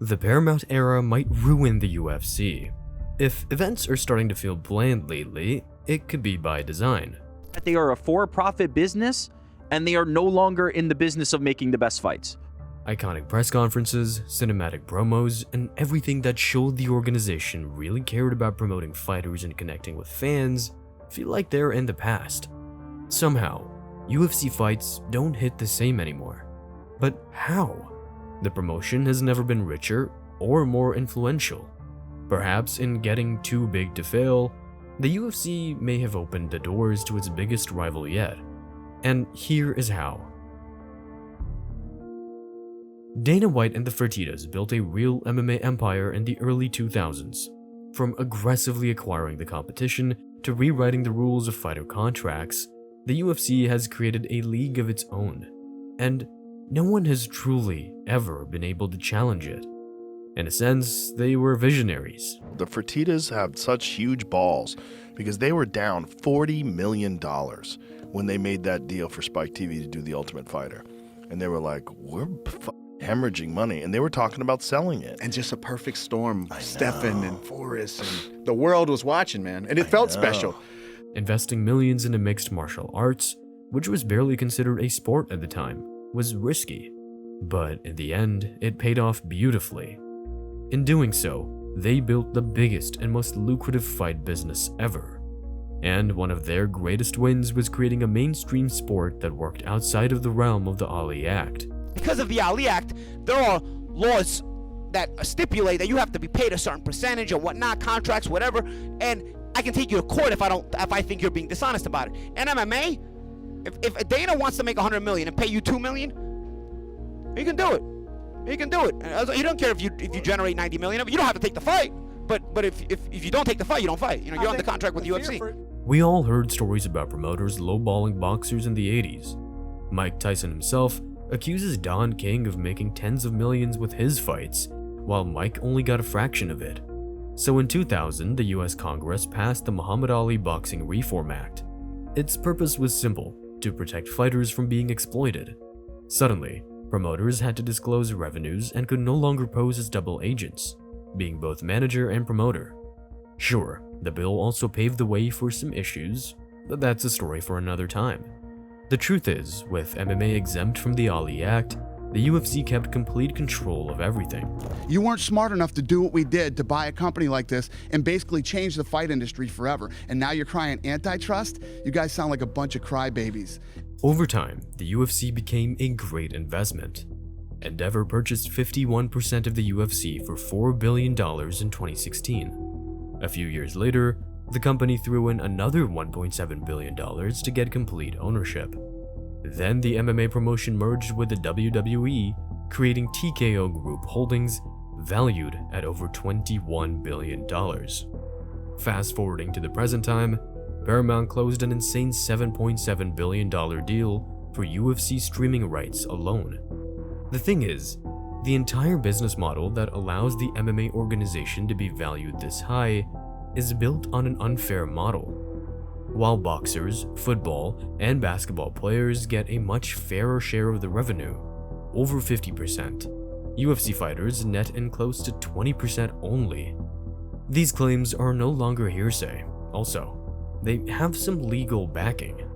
The Paramount era might ruin the UFC. If events are starting to feel bland lately, it could be by design. They are a for-profit business, and they are no longer in the business of making the best fights. Iconic press conferences, cinematic promos, and everything that showed the organization really cared about promoting fighters and connecting with fans feel like they're in the past. Somehow, UFC fights don't hit the same anymore. But how? The promotion has never been richer or more influential. Perhaps in getting too big to fail, the UFC may have opened the doors to its biggest rival yet. And here is how. Dana White and the Fertittas built a real MMA empire in the early 2000s. From aggressively acquiring the competition to rewriting the rules of fighter contracts, the UFC has created a league of its own, and no one has truly ever been able to challenge it. In a sense, they were visionaries. The Fertittas have such huge balls because they were down $40 million when they made that deal for Spike TV to do The Ultimate Fighter. And they were like, we're hemorrhaging money, and they were talking about selling it. And just a perfect storm, Stefan and Forrest, and the world was watching, man, and it felt special. Investing millions into mixed martial arts, which was barely considered a sport at the time, was risky. But in the end, it paid off beautifully. In doing so, they built the biggest and most lucrative fight business ever. And one of their greatest wins was creating a mainstream sport that worked outside of the realm of the Ali Act. Because of the Ali Act, there are laws that stipulate that you have to be paid a certain percentage or whatnot, contracts, whatever, and I can take you to court if I think you're being dishonest about it. In MMA, if Dana wants to make $100 million and pay you $2 million, he can do it. He can do it. He don't care if you generate $90 million. You don't have to take the fight, but if you don't take the fight, you don't fight. You know, you're under contract with the UFC. We all heard stories about promoters lowballing boxers in the 80s. Mike Tyson himself accuses Don King of making tens of millions with his fights, while Mike only got a fraction of it. So in 2000, the US Congress passed the Muhammad Ali Boxing Reform Act. Its purpose was simple: to protect fighters from being exploited. Suddenly, promoters had to disclose revenues and could no longer pose as double agents, being both manager and promoter. Sure, the bill also paved the way for some issues, but that's a story for another time. The truth is, with MMA exempt from the Ali Act, the UFC kept complete control of everything. You weren't smart enough to do what we did to buy a company like this and basically change the fight industry forever. And now you're crying antitrust? You guys sound like a bunch of crybabies. Over time, the UFC became a great investment. Endeavor purchased 51% of the UFC for $4 billion in 2016. A few years later, the company threw in another $1.7 billion to get complete ownership. Then the MMA promotion merged with the WWE, creating TKO Group Holdings, valued at over $21 billion. Fast forwarding to the present time, Paramount closed an insane $7.7 billion deal for UFC streaming rights alone. The thing is, the entire business model that allows the MMA organization to be valued this high is built on an unfair model. While boxers, football, and basketball players get a much fairer share of the revenue, over 50%, UFC fighters net in close to 20% only. These claims are no longer hearsay. Also, they have some legal backing.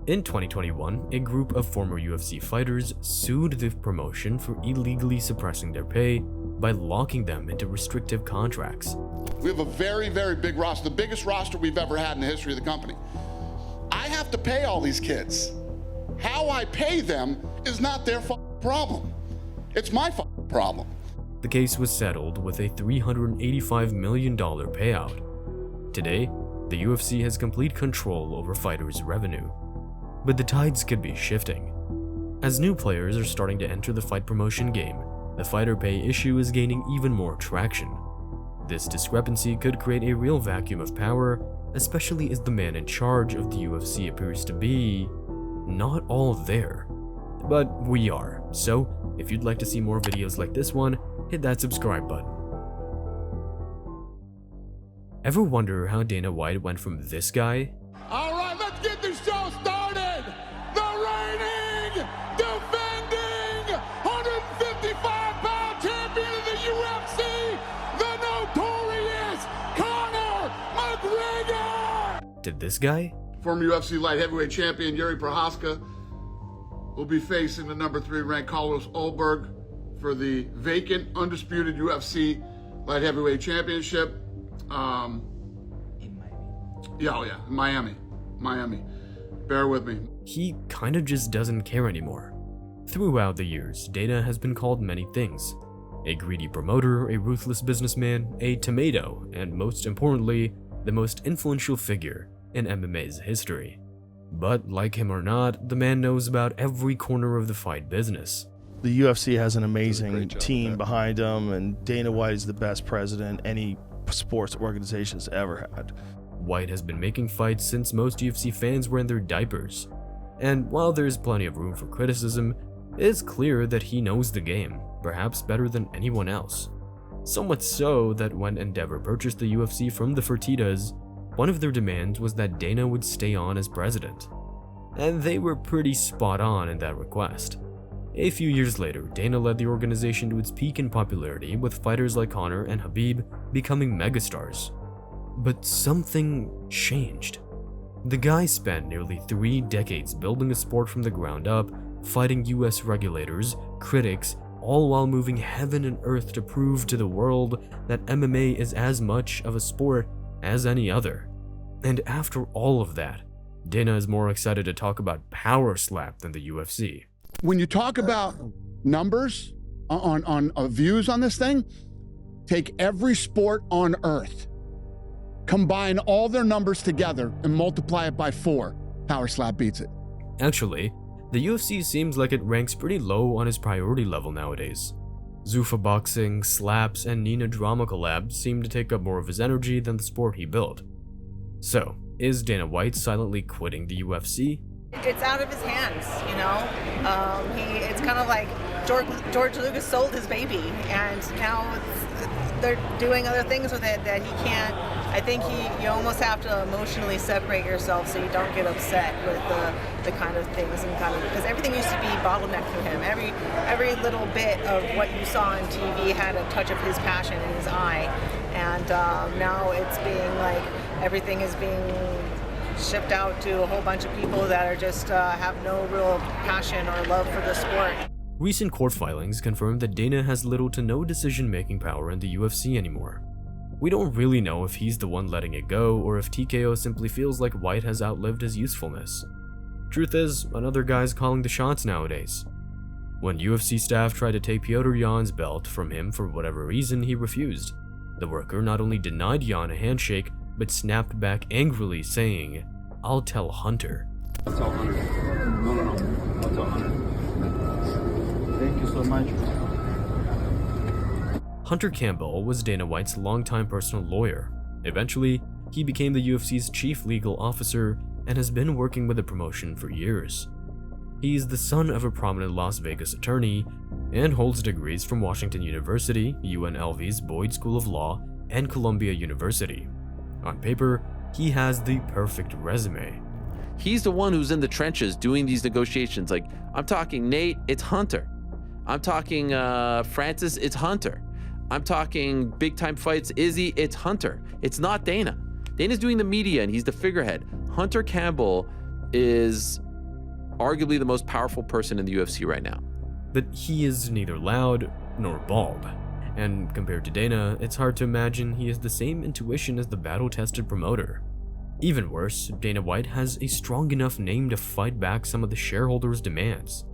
In 2021, a group of former UFC fighters sued the promotion for illegally suppressing their pay by locking them into restrictive contracts. We have a very, very big roster, the biggest roster we've ever had in the history of the company. I have to pay all these kids. How I pay them is not their problem. It's my problem. The case was settled with a $385 million payout. Today, the UFC has complete control over fighters' revenue. But the tides could be shifting. As new players are starting to enter the fight promotion game, the fighter pay issue is gaining even more traction. This discrepancy could create a real vacuum of power, especially as the man in charge of the UFC appears to be not all there. But we are, so if you'd like to see more videos like this one, hit that subscribe button. Ever wonder how Dana White went from this guy? All right, let's get this show started. The reigning, defending, 155-pound champion of the UFC, the notorious Conor McGregor! Did this guy? Former UFC light heavyweight champion Yuri Prohaska will be facing the number 3 ranked Carlos Ulberg for the vacant, undisputed UFC light heavyweight championship. Miami. Bear with me. He kind of just doesn't care anymore. Throughout the years, Dana has been called many things. A greedy promoter, a ruthless businessman, a tomato, and most importantly, the most influential figure in MMA's history. But like him or not, the man knows about every corner of the fight business. The UFC has an amazing team behind them, and Dana White is the best president any sports organization has ever had. White has been making fights since most UFC fans were in their diapers. And while there's plenty of room for criticism, it is clear that he knows the game, perhaps better than anyone else. So much so that when Endeavor purchased the UFC from the Fertittas, one of their demands was that Dana would stay on as president. And they were pretty spot on in that request. A few years later, Dana led the organization to its peak in popularity, with fighters like Conor and Khabib becoming megastars. But something changed. The guy spent nearly 3 decades building a sport from the ground up, fighting US regulators, critics, all while moving heaven and earth to prove to the world that MMA is as much of a sport as any other. And after all of that, Dana is more excited to talk about Power Slap than the UFC. When you talk about numbers on views on this thing, take every sport on earth, combine all their numbers together and multiply it by 4. Power Slap beats it. Actually, the UFC seems like it ranks pretty low on his priority level nowadays. Zuffa boxing, slaps, and Nina drama collabs seem to take up more of his energy than the sport he built. So, is Dana White silently quitting the UFC? It's out of his hands, you know? It's kind of like George Lucas sold his baby, and now they're doing other things with it that he can't. I think you almost have to emotionally separate yourself so you don't get upset with the kind of things because everything used to be bottlenecked for him. Every little bit of what you saw on TV had a touch of his passion in his eye, and now it's being like everything is being shipped out to a whole bunch of people that are just have no real passion or love for the sport. Recent court filings confirm that Dana has little to no decision-making power in the UFC anymore. We don't really know if he's the one letting it go or if TKO simply feels like White has outlived his usefulness. Truth is, another guy's calling the shots nowadays. When UFC staff tried to take Petr Yan's belt from him for whatever reason, he refused. The worker not only denied Yan a handshake, but snapped back angrily saying, "I'll tell Hunter." I'll tell Hunter. No. I'll tell Hunter. Thank you so much. Hunter Campbell was Dana White's longtime personal lawyer. Eventually, he became the UFC's chief legal officer and has been working with the promotion for years. He's the son of a prominent Las Vegas attorney and holds degrees from Washington University, UNLV's Boyd School of Law, and Columbia University. On paper, he has the perfect resume. He's the one who's in the trenches doing these negotiations. Like, I'm talking Nate, it's Hunter. I'm talking Francis, it's Hunter. I'm talking big time fights, Izzy, it's Hunter. It's not Dana. Dana's doing the media and he's the figurehead. Hunter Campbell is arguably the most powerful person in the UFC right now. But he is neither loud nor bald. And compared to Dana, it's hard to imagine he has the same intuition as the battle-tested promoter. Even worse, Dana White has a strong enough name to fight back some of the shareholders' demands.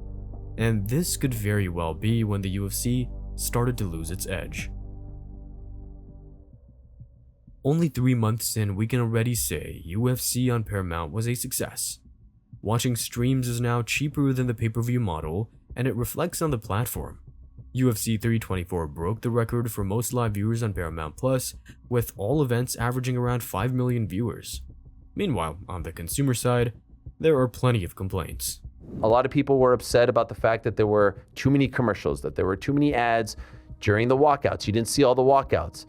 And this could very well be when the UFC started to lose its edge. Only 3 months in, we can already say UFC on Paramount was a success. Watching streams is now cheaper than the pay-per-view model, and it reflects on the platform. UFC 324 broke the record for most live viewers on Paramount Plus, with all events averaging around 5 million viewers. Meanwhile, on the consumer side, there are plenty of complaints. A lot of people were upset about the fact that there were too many commercials, that there were too many ads during the walkouts. You didn't see all the walkouts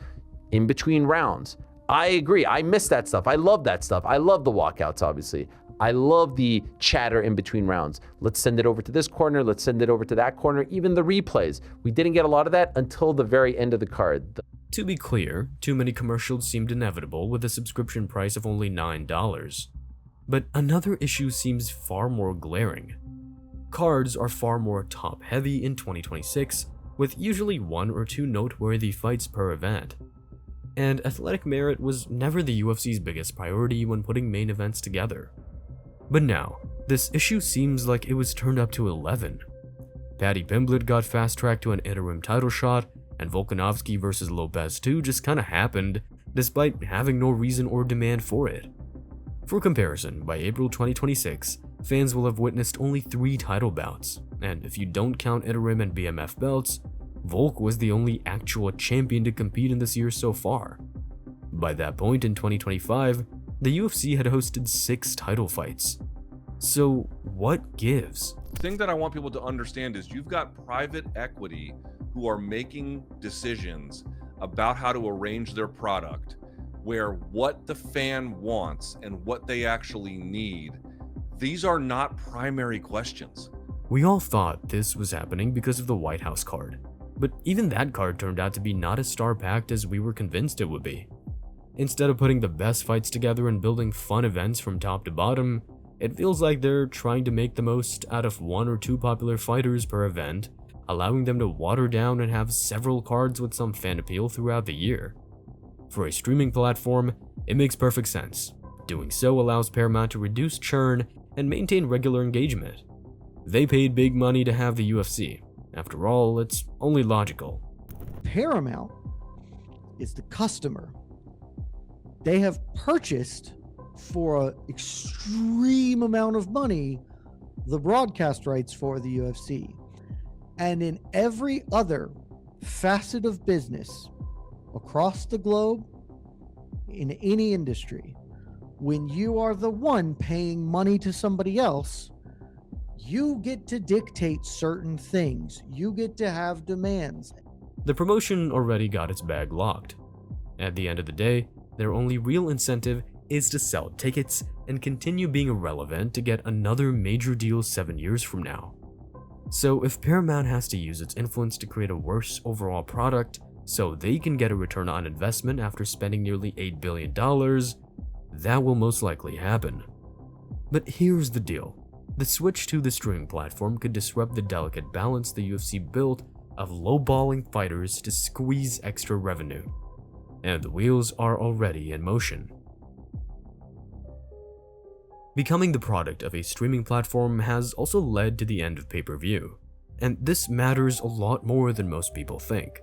in between rounds. I agree. I miss that stuff. I love that stuff. I love the walkouts, obviously. I love the chatter in between rounds. Let's send it over to this corner. Let's send it over to that corner. Even the replays. We didn't get a lot of that until the very end of the card. To be clear, too many commercials seemed inevitable with a subscription price of only $9. But another issue seems far more glaring. Cards are far more top-heavy in 2026, with usually 1 or 2 noteworthy fights per event. And athletic merit was never the UFC's biggest priority when putting main events together. But now, this issue seems like it was turned up to 11. Paddy Pimblett got fast-tracked to an interim title shot, and Volkanovski vs. Lopez 2 just kinda happened, despite having no reason or demand for it. For comparison, by April 2026, fans will have witnessed only 3 title bouts, and if you don't count interim and BMF belts, Volk was the only actual champion to compete in this year so far. By that point in 2025, the UFC had hosted 6 title fights. So what gives? The thing that I want people to understand is you've got private equity who are making decisions about how to arrange their product, where what the fan wants and what they actually need, these are not primary questions. We all thought this was happening because of the White House card, but even that card turned out to be not as star-packed as we were convinced it would be. Instead of putting the best fights together and building fun events from top to bottom, it feels like they're trying to make the most out of 1 or 2 popular fighters per event, allowing them to water down and have several cards with some fan appeal throughout the year. For a streaming platform, it makes perfect sense. Doing so allows Paramount to reduce churn and maintain regular engagement. They paid big money to have the UFC. After all, it's only logical. Paramount is the customer. They have purchased for an extreme amount of money the broadcast rights for the UFC. And in every other facet of business across the globe, in any industry, when you are the one paying money to somebody else, you get to dictate certain things. You get to have demands. The promotion already got its bag locked. At the end of the day, their only real incentive is to sell tickets and continue being irrelevant to get another major deal 7 years from now. So if Paramount has to use its influence to create a worse overall product so they can get a return on investment after spending nearly $8 billion, that will most likely happen. But here's the deal. The switch to the streaming platform could disrupt the delicate balance the UFC built of lowballing fighters to squeeze extra revenue. And the wheels are already in motion. Becoming the product of a streaming platform has also led to the end of pay-per-view, and this matters a lot more than most people think.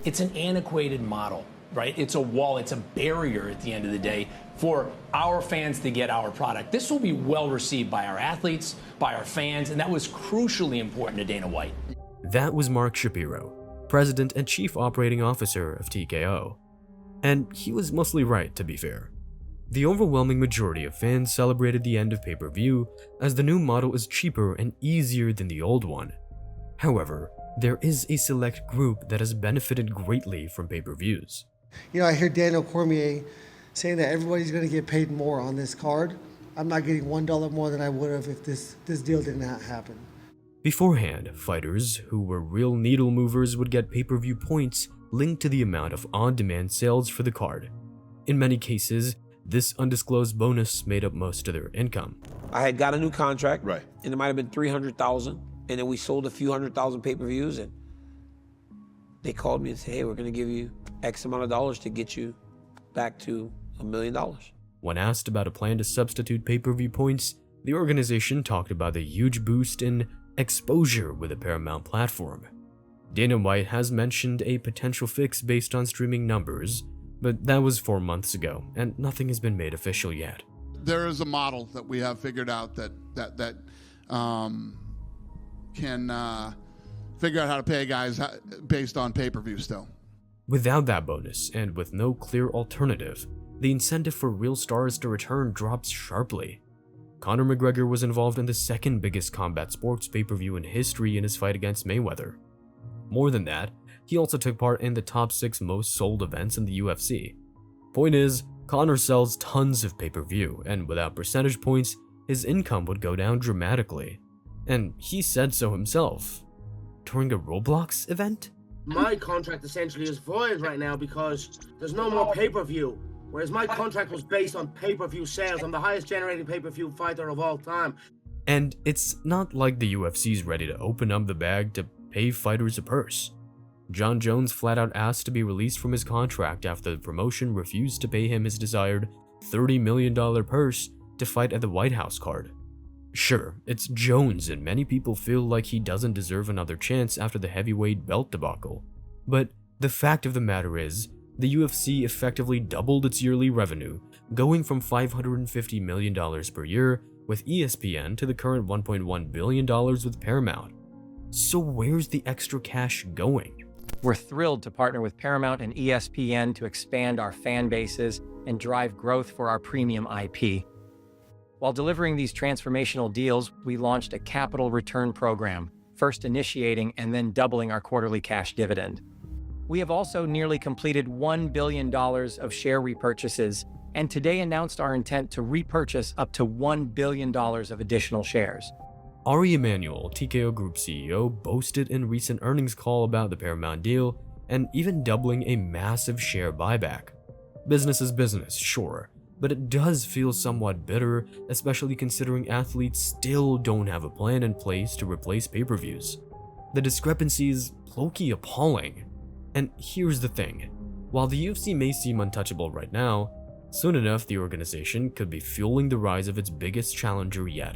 It's an antiquated model, right? It's a wall, it's a barrier at the end of the day for our fans to get our product. This will be well received by our athletes, by our fans, and that was crucially important to Dana White. That was Mark Shapiro, President and Chief Operating Officer of TKO. And he was mostly right, to be fair. The overwhelming majority of fans celebrated the end of pay-per-view as the new model is cheaper and easier than the old one. However, there is a select group that has benefited greatly from pay-per-views. You know, I hear Daniel Cormier saying that everybody's going to get paid more on this card. I'm not getting $1 more than I would have if this deal did not happen. Beforehand, fighters who were real needle movers would get pay-per-view points linked to the amount of on-demand sales for the card. In many cases, this undisclosed bonus made up most of their income. I had got a new contract, Right. and it might have been 300,000, and then we sold a few 100,000 pay-per-views, and they called me and said, hey, we're gonna give you X amount of dollars to get you back to $1 million. When asked about a plan to substitute pay-per-view points, the organization talked about the huge boost in exposure with the Paramount platform. Dana White has mentioned a potential fix based on streaming numbers, but that was 4 months ago, and nothing has been made official yet. There is a model that we have figured out that can figure out how to pay guys based on pay-per-view still. Without that bonus, and with no clear alternative, the incentive for real stars to return drops sharply. Conor McGregor was involved in the second biggest combat sports pay-per-view in history in his fight against Mayweather. More than that, he also took part in the top 6 most sold events in the UFC. Point is, Conor sells tons of pay-per-view, and without percentage points, his income would go down dramatically. And he said so himself. During a Roblox event? My contract essentially is void right now because there's no more pay-per-view. Whereas my contract was based on pay-per-view sales. I'm the highest generating pay-per-view fighter of all time. And it's not like the UFC's ready to open up the bag to pay fighters a purse. John Jones flat out asked to be released from his contract after the promotion refused to pay him his desired $30 million purse to fight at the White House card. Sure, it's Jones and many people feel like he doesn't deserve another chance after the heavyweight belt debacle. But the fact of the matter is, the UFC effectively doubled its yearly revenue, going from $550 million per year with ESPN to the current $1.1 billion with Paramount. So where's the extra cash going? We're thrilled to partner with Paramount and ESPN to expand our fan bases and drive growth for our premium IP. While delivering these transformational deals, we launched a capital return program, first initiating and then doubling our quarterly cash dividend. We have also nearly completed $1 billion of share repurchases, and today announced our intent to repurchase up to $1 billion of additional shares. Ari Emanuel, TKO Group CEO, boasted in recent earnings call about the Paramount deal and even doubling a massive share buyback. Business is business, sure, but it does feel somewhat bitter, especially considering athletes still don't have a plan in place to replace pay-per-views. The discrepancy is low-key appalling. And here's the thing, while the UFC may seem untouchable right now, soon enough the organization could be fueling the rise of its biggest challenger yet.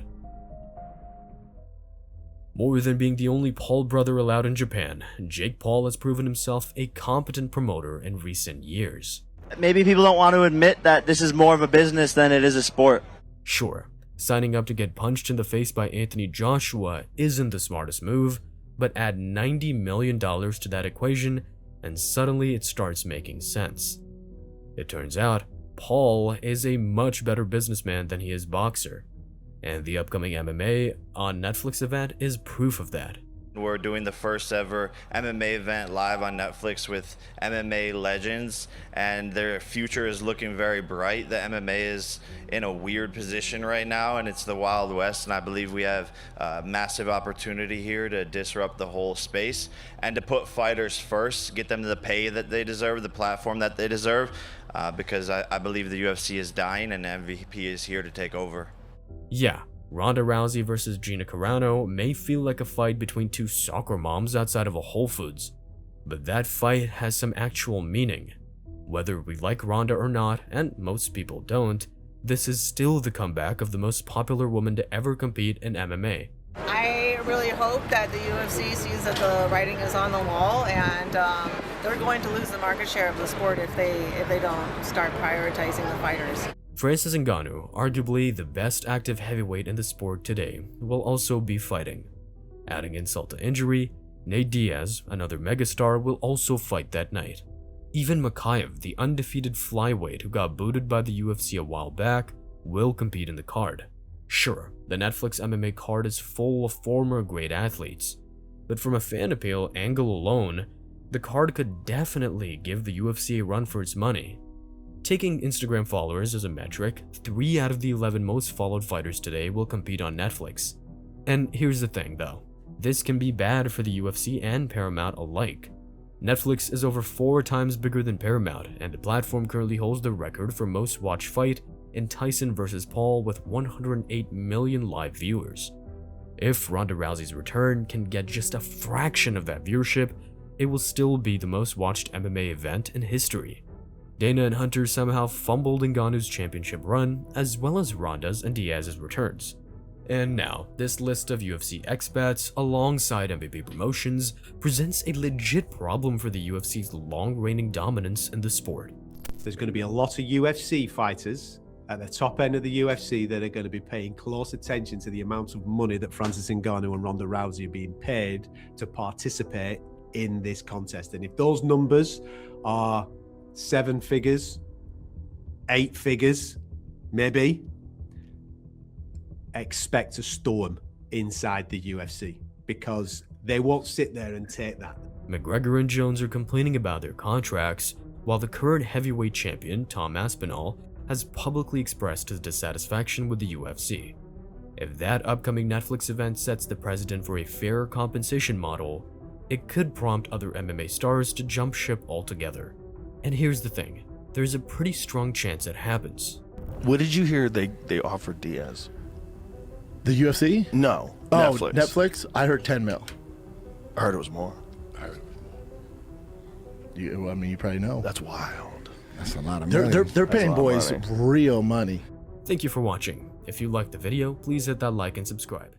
More than being the only Paul brother allowed in Japan, Jake Paul has proven himself a competent promoter in recent years. Maybe people don't want to admit that this is more of a business than it is a sport. Sure, signing up to get punched in the face by Anthony Joshua isn't the smartest move, but add $90 million to that equation and suddenly it starts making sense. It turns out, Paul is a much better businessman than he is boxer, and the upcoming MMA on Netflix event is proof of that. We're doing the first ever MMA event live on Netflix with MMA legends, and their future is looking very bright. The MMA is in a weird position right now, and it's the Wild West, and I believe we have a massive opportunity here to disrupt the whole space and to put fighters first, get them the pay that they deserve, the platform that they deserve, because I believe the UFC is dying and MVP is here to take over. Yeah. Ronda Rousey versus Gina Carano may feel like a fight between two soccer moms outside of a Whole Foods, but that fight has some actual meaning. Whether we like Ronda or not, and most people don't, this is still the comeback of the most popular woman to ever compete in MMA. I really hope that the UFC sees that the writing is on the wall, and they're going to lose the market share of the sport if they don't start prioritizing the fighters. Francis Ngannou, arguably the best active heavyweight in the sport today, will also be fighting. Adding insult to injury, Nate Diaz, another megastar, will also fight that night. Even Makayev, the undefeated flyweight who got booted by the UFC a while back, will compete in the card. Sure, the Netflix MMA card is full of former great athletes, but from a fan appeal angle alone, the card could definitely give the UFC a run for its money. Taking Instagram followers as a metric, 3 out of the 11 most followed fighters today will compete on Netflix. And here's the thing though, this can be bad for the UFC and Paramount alike. Netflix is over 4 times bigger than Paramount, and the platform currently holds the record for most watched fight in Tyson vs. Paul with 108 million live viewers. If Ronda Rousey's return can get just a fraction of that viewership, it will still be the most watched MMA event in history. Dana and Hunter somehow fumbled Ngannou's championship run, as well as Ronda's and Diaz's returns. And now, this list of UFC expats alongside MVP promotions presents a legit problem for the UFC's long-reigning dominance in the sport. There's going to be a lot of UFC fighters at the top end of the UFC that are going to be paying close attention to the amount of money that Francis Ngannou and Ronda Rousey are being paid to participate in this contest. And if those numbers are 7 figures, 8 figures, maybe, expect a storm inside the UFC because they won't sit there and take that. McGregor and Jones are complaining about their contracts, while the current heavyweight champion, Tom Aspinall, has publicly expressed his dissatisfaction with the UFC. If that upcoming Netflix event sets the precedent for a fair compensation model, it could prompt other MMA stars to jump ship altogether. And here's the thing, there's a pretty strong chance it happens. What did you hear they offered Diaz? The UFC? No, Oh, Netflix. Netflix? I heard 10 mil. I heard it was more. I mean, you probably know. That's wild. That's a lot of money. They're That's a paying lot of boys money. real money. Thank you for watching. If you liked the video, please hit that like and subscribe.